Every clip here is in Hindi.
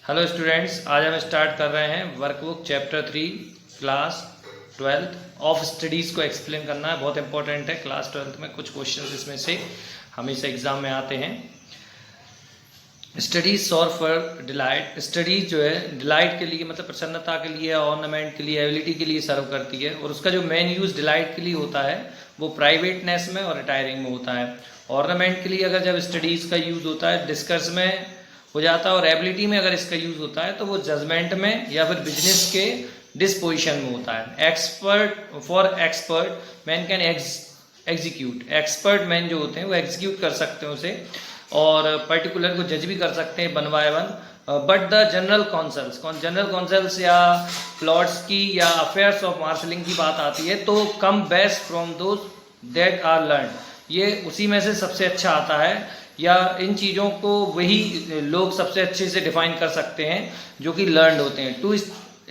हेलो स्टूडेंट्स, आज हम स्टार्ट कर रहे हैं workbook chapter 3 class 12 of studies को एक्सप्लेन करना है। बहुत इंपॉर्टेंट है। क्लास 12 में कुछ क्वेश्चंस इसमें से हमेशा एग्जाम में आते हैं। Studies serve for delight, studies जो है डिलाइट के लिए मतलब प्रसन्नता के लिए, ऑर्नामेंट के लिए, एबिलिटी के लिए सर्व करती है। और उसका जो मेन यूज़ डिलाइट के लिए होता है वो प्राइवेटनेस में और रिटायरिंग में होता है। ऑर्नामेंट के लिए अगर जब स्टडीज़ का यूज़ होता है डिस्कस में हो जाता है, और एबिलिटी में अगर इसका यूज़ होता है तो वो जजमेंट में या फिर बिजनेस के डिस्पोजिशन में होता है। Expert for expert man can execute, expert man जो होते हैं वो एग्जीक्यूट कर सकते हैं उसे, और पर्टिकुलर को जज भी कर सकते हैं one by one. But the general councils या प्लॉट्स की या अफेयर्स ऑफ मार्शलिंग की बात आती है तो come best from those that are learn, ये उसी में से सबसे अच्छा आता है, या इन चीज़ों को वही लोग सबसे अच्छे से डिफाइन कर सकते हैं जो कि लर्नड होते हैं। To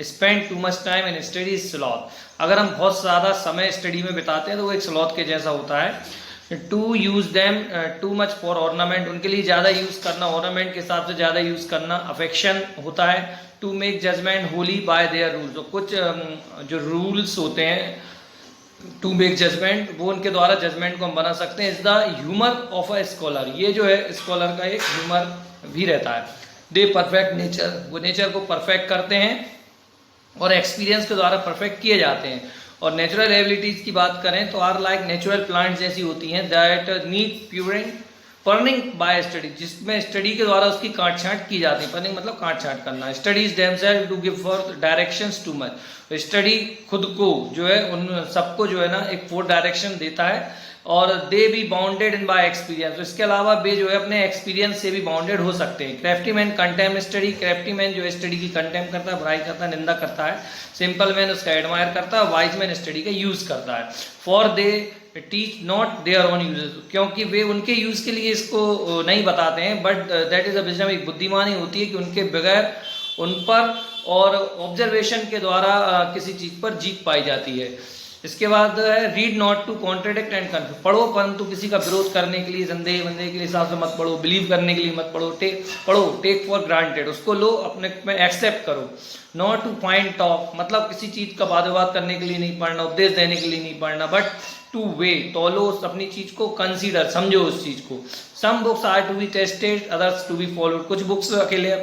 spend too much time in study is sloth, अगर हम बहुत ज़्यादा समय स्टडी में बिताते हैं तो वो एक स्लॉथ के जैसा होता है। To use them too much for ornament, उनके लिए ज़्यादा यूज़ करना, ऑर्नामेंट के हिसाब से ज़्यादा यूज़ करना अफेक्शन होता है। To make judgement wholly by their rules, तो कुछ जो रूल्स होते हैं टू मेक जजमेंट, वो उनके द्वारा जजमेंट को हम बना सकते हैं। Is the humour of a scholar, ये जो है स्कॉलर का एक ह्यूमर भी रहता है। दे परफेक्ट नेचर, वो नेचर को परफेक्ट करते हैं और एक्सपीरियंस के द्वारा परफेक्ट किए जाते हैं। और नेचुरल एबिलिटीज की बात करें तो आर लाइक नेचुरल प्लांट्स जैसी होती हैं दैट नीड प्यूरिंग पर्निंग बाय स्टडी, जिसमें स्टडी के द्वारा उसकी काट छांट की जाती है। पर्निंग मतलब काट छांट करना। Studies themself to give for directions too much, study खुद को जो है उन सबको जो है ना एक फोर डायरेक्शन देता है। और दे be bounded in by experience, तो इसके अलावा वे जो है अपने एक्सपीरियंस से भी बाउंडेड हो सकते हैं। Crafty man contempt study, crafty man जो है स्टडी की कंटेम करता है, बुराई करता है, निंदा करता है। सिंपल मैन उसका एडमायर करता है, वाइज मैन स्टडी का यूज करता है। For they teach not their own uses, क्योंकि वे उनके यूज के लिए इसको नहीं बताते हैं, but that is a wisdom, एक बुद्धिमानी होती है कि उनके बगैर उन पर और ऑब्जर्वेशन के द्वारा किसी चीज पर जीत पाई जाती है। इसके बाद है read not to contradict and confuse, पढ़ो परंतु किसी का विरोध करने के लिए, संदेह बंदे के हिसाब से मत पढ़ो, बिलीव करने के लिए मत पढ़ो। टेक फॉर ग्रांटेड, उसको लो, अपने में एक्सेप्ट करो। नॉट टू फाइंड टॉक, मतलब किसी चीज का वाद विवाद करने के लिए नहीं पढ़ना, उपदेश देने के लिए नहीं पढ़ना, बट टू वे, तोलो अपनी चीज को, कंसीडर समझो उस चीज को। Some books are to be tasted, others to be followed, कुछ बुक्स अकेले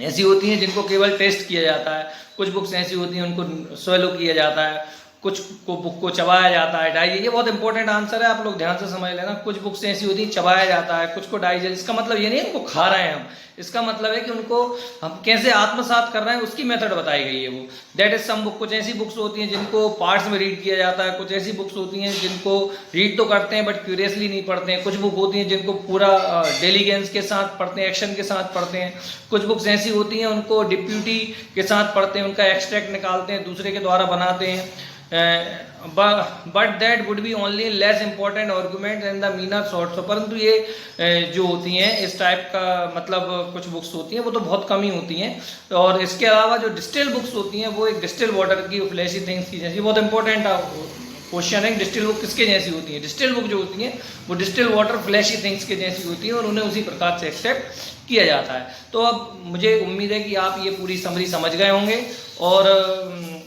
ऐसी होती हैं जिनको केवल टेस्ट किया जाता है, कुछ बुक्स ऐसी होती हैं उनको स्वेलो किया जाता है, कुछ को बुक को चबाया जाता है, डाइजेस्ट, ये बहुत इंपॉर्टेंट आंसर है, आप लोग ध्यान से समझ लेना। कुछ बुक्स ऐसी होती हैं चबाया जाता है, कुछ को डाइजेस्ट, इसका मतलब ये नहीं है उनको खा रहे हैं हम, इसका मतलब है कि उनको हम कैसे आत्मसात कर रहे हैं उसकी मेथड बताई गई है वो। दैट इज सम बुक, कुछ ऐसी बुक्स होती हैं जिनको पार्ट्स में रीड किया जाता है, कुछ ऐसी बुक्स होती हैं जिनको रीड तो करते हैं बट क्यूरियसली नहीं पढ़ते हैं, कुछ बुक होती हैं जिनको पूरा डिलीजेंस के साथ पढ़ते हैं, एक्शन के साथ पढ़ते हैं, कुछ बुक्स ऐसी होती हैं उनको डिप्यूटी के साथ पढ़ते हैं, उनका एक्सट्रैक्ट निकालते हैं, दूसरे के द्वारा बनाते हैं। But that would be only less important argument and the minor shorts, परंतु ये जो होती हैं इस टाइप का मतलब कुछ बुक्स होती हैं वो तो बहुत कम ही होती हैं। और इसके अलावा जो डिस्टिल बुक्स होती हैं वो एक डिस्टिल वाटर की, फ्लैशी थिंग्स की जैसी, बहुत इंपॉर्टेंट क्वेश्चन है। डिस्टिल बुक किसके जैसी होती है? डिस्टिल बुक जो होती हैं वो डिस्टिल वाटर फ्लैशी थिंग्स के जैसी होती है और उन्हें उसी प्रकार से एक्सेप्ट किया जाता है। तो अब मुझे उम्मीद है कि आप ये पूरी समरी समझ गए होंगे, और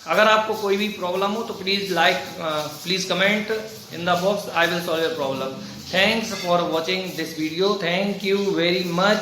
अगर आपको कोई भी प्रॉब्लम हो तो please comment in the box, I will solve your problem. Thanks for watching this video, thank you very much.